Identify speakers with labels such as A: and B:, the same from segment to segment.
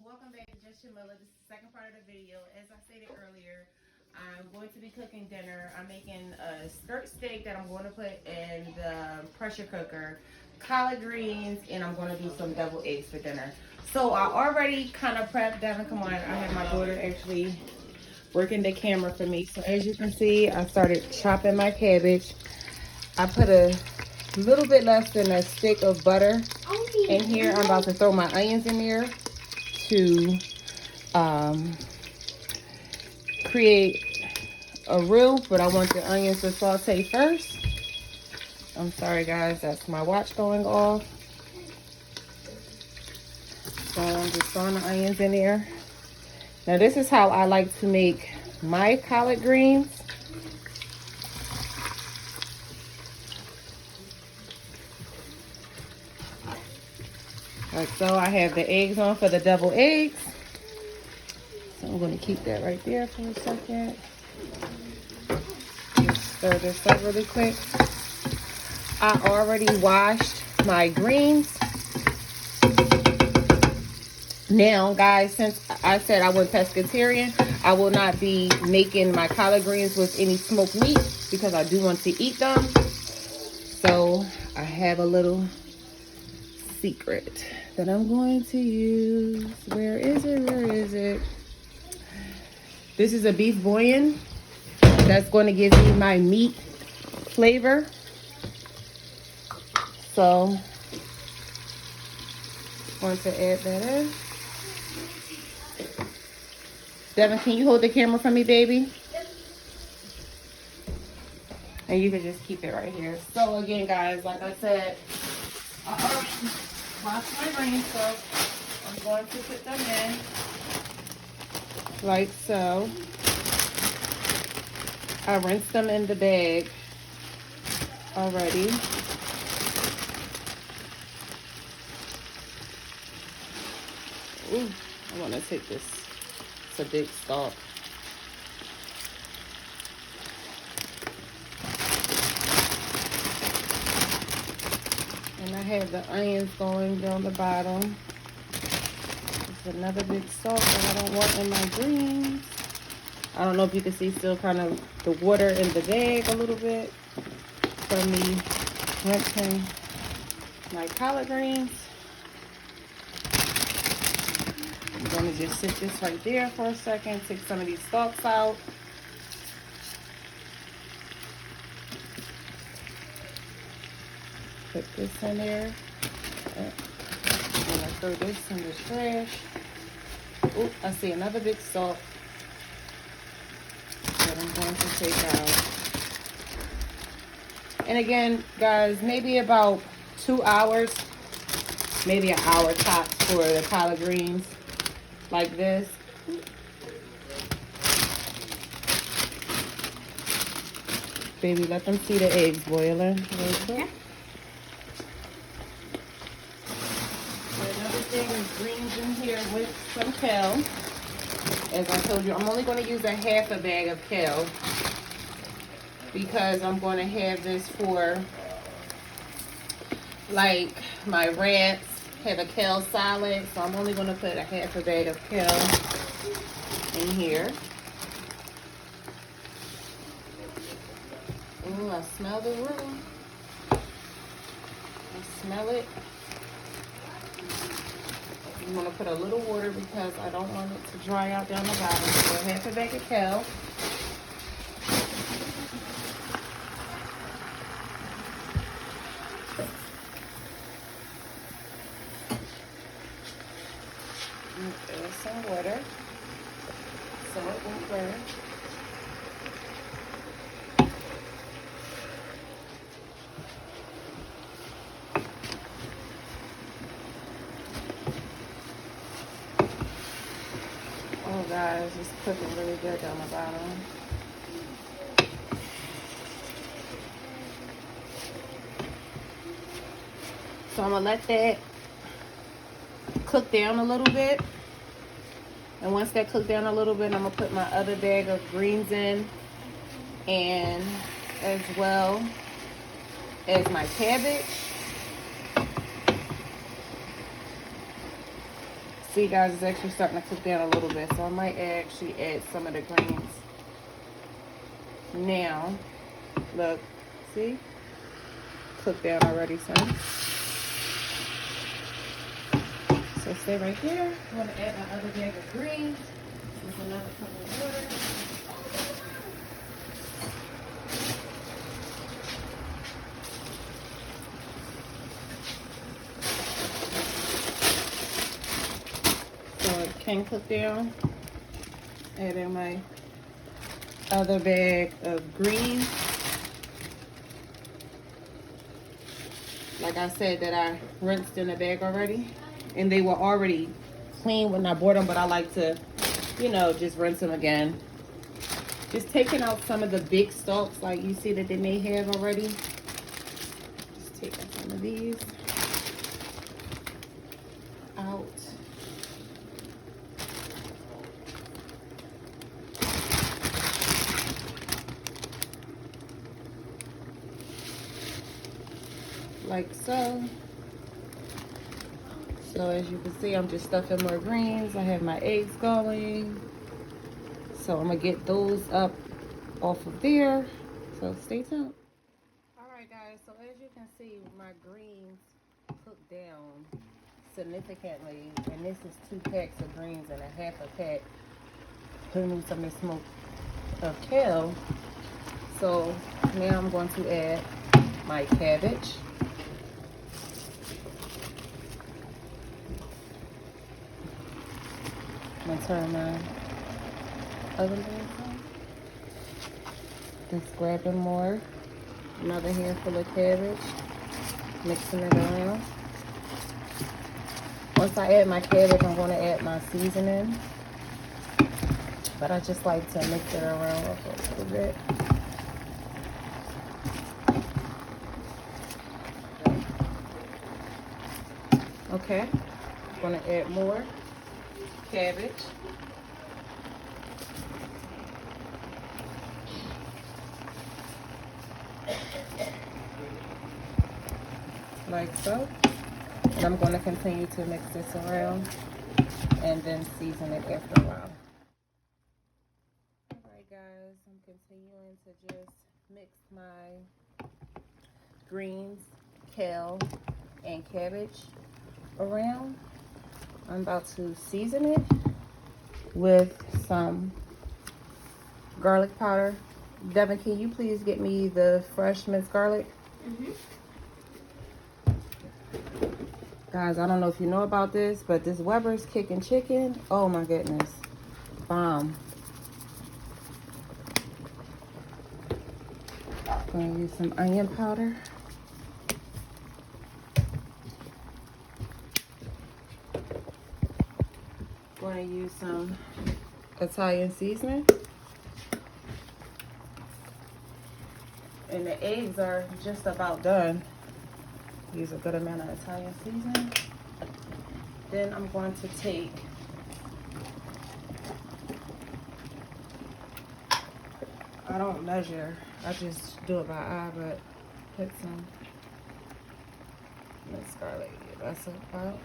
A: Welcome back to Just Shamilla. This is the second part of the video. As I stated earlier, I'm going to be cooking dinner. I'm making a skirt steak that I'm going to put in the pressure cooker, collard greens, and I'm going to do some deviled eggs for dinner. So I already kind of prepped. Devin, come on. I have my daughter actually working the camera for me. So as you can see, I started chopping my cabbage. I put a little bit less than a stick of butter in here. I'm about to throw my onions in there to create a roux, but I want the onions to saute first. I'm sorry guys, that's my watch going off. So I'm just throwing the onions in there. Now this is how I like to make my collard greens. Like so, I have the eggs on for the double eggs. So I'm going to keep that right there for a second. Just stir this up really quick. I already washed my greens. Now, guys, since I said I went pescatarian, I will not be making my collard greens with any smoked meat because I do want to eat them. So I have a little secret that I'm going to use. Where is it? Where is it? This is a beef bouillon. That's going to give me my meat flavor. So I'm going to add that in. Devin, can you hold the camera for me, baby? And you can just keep it right here. So again, guys, like I said, I already washed my greens, so I'm going to put them in like so. I rinsed them in the bag already. Ooh, I want to take this. It's a big stalk. And I have the onions going down the bottom. There's another big salt that I don't want in my greens. I don't know if you can see still kind of the water in the bag a little bit from me rinsing my collard greens. I'm going to just sit this right there for a second, take some of these stalks out. Put this in there. I'm going to throw this in the trash. Oh, I see another big salt that I'm going to take out. And again, guys, maybe about 2 hours, maybe an hour tops for the collard greens like this. Baby, let them see the eggs boiling. Okay. Another thing is greens in here with some kale. As I told you, I'm only going to use a half a bag of kale because I'm going to have this for like my wraps, have a kale salad. So I'm only going to put a half a bag of kale in here. Ooh, I smell the roux. I smell it. I'm going to put a little water because I don't want it to dry out down the bottom. So half a bag of kale. Add some water so it won't burn. Oh guys, it's cooking really good down the bottom. So I'm gonna let that cook down a little bit. And once that cooked down a little bit, I'm gonna put my other bag of greens in, and as well as my cabbage. See, guys, it's actually starting to cook down a little bit, so I might actually add some of the greens now. Look, see? Cooked down already, son. So stay right here. I'm going to add my other bag of greens with another cup of water. So it can cook down. Add in my other bag of greens. Like I said, that I rinsed in the bag already. And they were already clean when I bought them, but I like to, you know, just rinse them again. Just taking out some of the big stalks, like you see that they may have already. Just taking some of these out. Like so. So as you can see, I'm just stuffing more greens. I have my eggs going. So I'm gonna get those up off of there. So stay tuned. All right, guys, so as you can see, my greens cooked down significantly. And this is 2 packs of greens and a half a pack. Putting some of the smoke of kale. So now I'm going to add my cabbage. I'm going to turn my oven back on. Just grabbing more. Another handful of cabbage. Mixing it around. Once I add my cabbage, I'm going to add my seasoning. But I just like to mix it around a little bit. Okay. I'm going to add more cabbage. Like so. And I'm going to continue to mix this around and then season it after a while. Alright guys, I'm continuing to just mix my greens, kale, and cabbage around. I'm about to season it with some garlic powder. Devin, can you please get me the fresh minced garlic? Guys, I don't know if you know about this, but this Weber's Kickin' Chicken, oh my goodness, bomb. I'm gonna use some onion powder. Going to use some Italian seasoning. And the eggs are just about done. Use a good amount of Italian seasoning. Then I'm going to take I don't measure, I just do it by eye, but put some minced garlic. That's about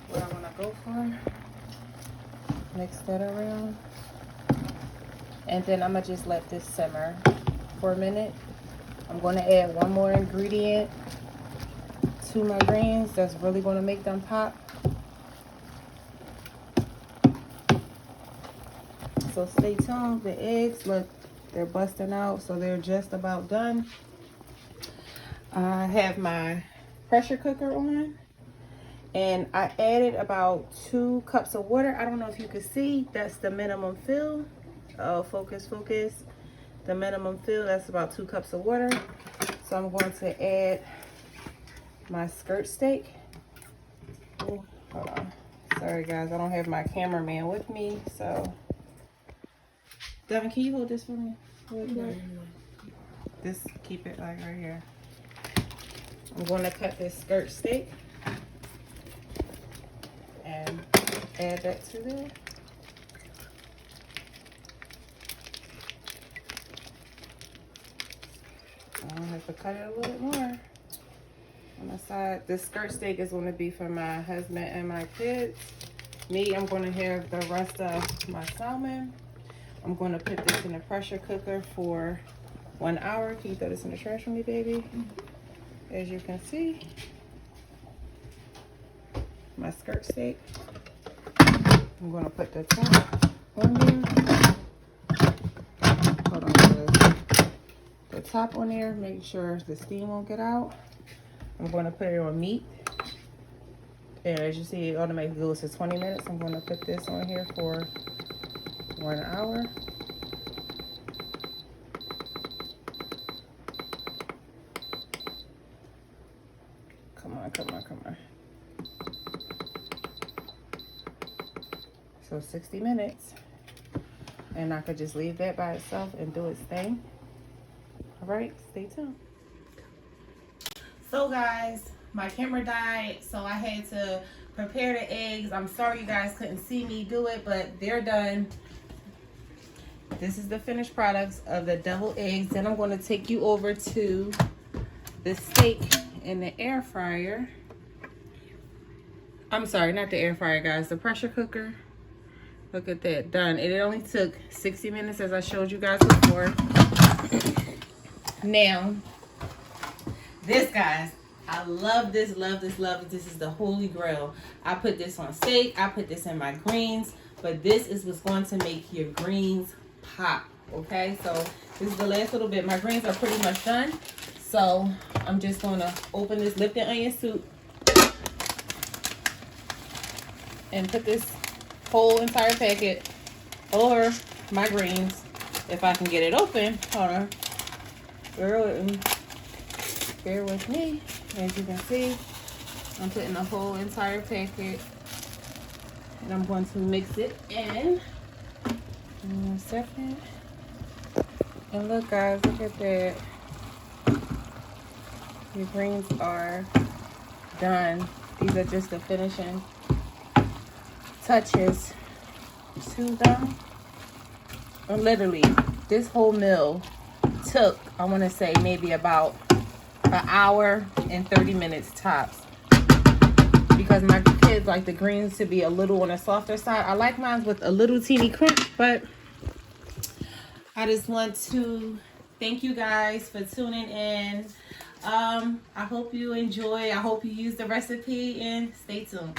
A: what I want to go for. Mix that around. And then I'm going to just let this simmer for a minute. I'm going to add one more ingredient to my greens that's really going to make them pop. So stay tuned. The eggs, look, they're busting out, so they're just about done. I have my pressure cooker on. And I added about 2 cups of water. I don't know if you can see. That's the minimum fill. Oh, focus. The minimum fill, that's about 2 cups of water. So I'm going to add my skirt steak. Oh, hold on. Sorry, guys. I don't have my cameraman with me. So, Devin, can you hold this for me? Just keep it like right here. I'm going to cut this skirt steak. And add that to there. I have to cut it a little bit more. on the side. This skirt steak is going to be for my husband and my kids. Me, I'm going to have the rest of my salmon. I'm going to put this in the pressure cooker for 1 hour. Can you throw this in the trash for me, baby? As you can see, my skirt steak. I'm going to put the top on there. Hold on, guys. The top on there, make sure the steam won't get out. I'm going to put it on meat. And as you see, it automatically goes to 20 minutes. I'm going to put this on here for 1 hour. Come on, come on, come on. So 60 minutes. And I could just leave that by itself and do its thing. All right, stay tuned. So guys, my camera died, so I had to prepare the eggs. I'm sorry you guys couldn't see me do it, but they're done. This is the finished products of the deviled eggs. Then I'm going to take you over to the steak in the air fryer. I'm sorry, not the air fryer, guys, the pressure cooker. Look at that, done. It only took 60 minutes as I showed you guys before. Now, this, guys, I love this, love this, love this. This is the holy grail. I put this on steak. I put this in my greens. But this is what's going to make your greens pop, okay? So this is the last little bit. My greens are pretty much done. So I'm just going to open this Lipton onion soup and put this whole entire packet over my greens. If I can get it open, hold on. Bear with me. As you can see, I'm putting the whole entire packet, and I'm going to mix it in 1 second. And look, guys, look at that. Your greens are done. These are just the finishing touches to them. And literally, this whole meal took, I want to say, maybe about an hour and 30 minutes tops, because my kids like the greens to be a little on the softer side. I like mine with a little teeny crunch, but I just want to thank you guys for tuning in. I hope you enjoy. I hope you use the recipe, and stay tuned.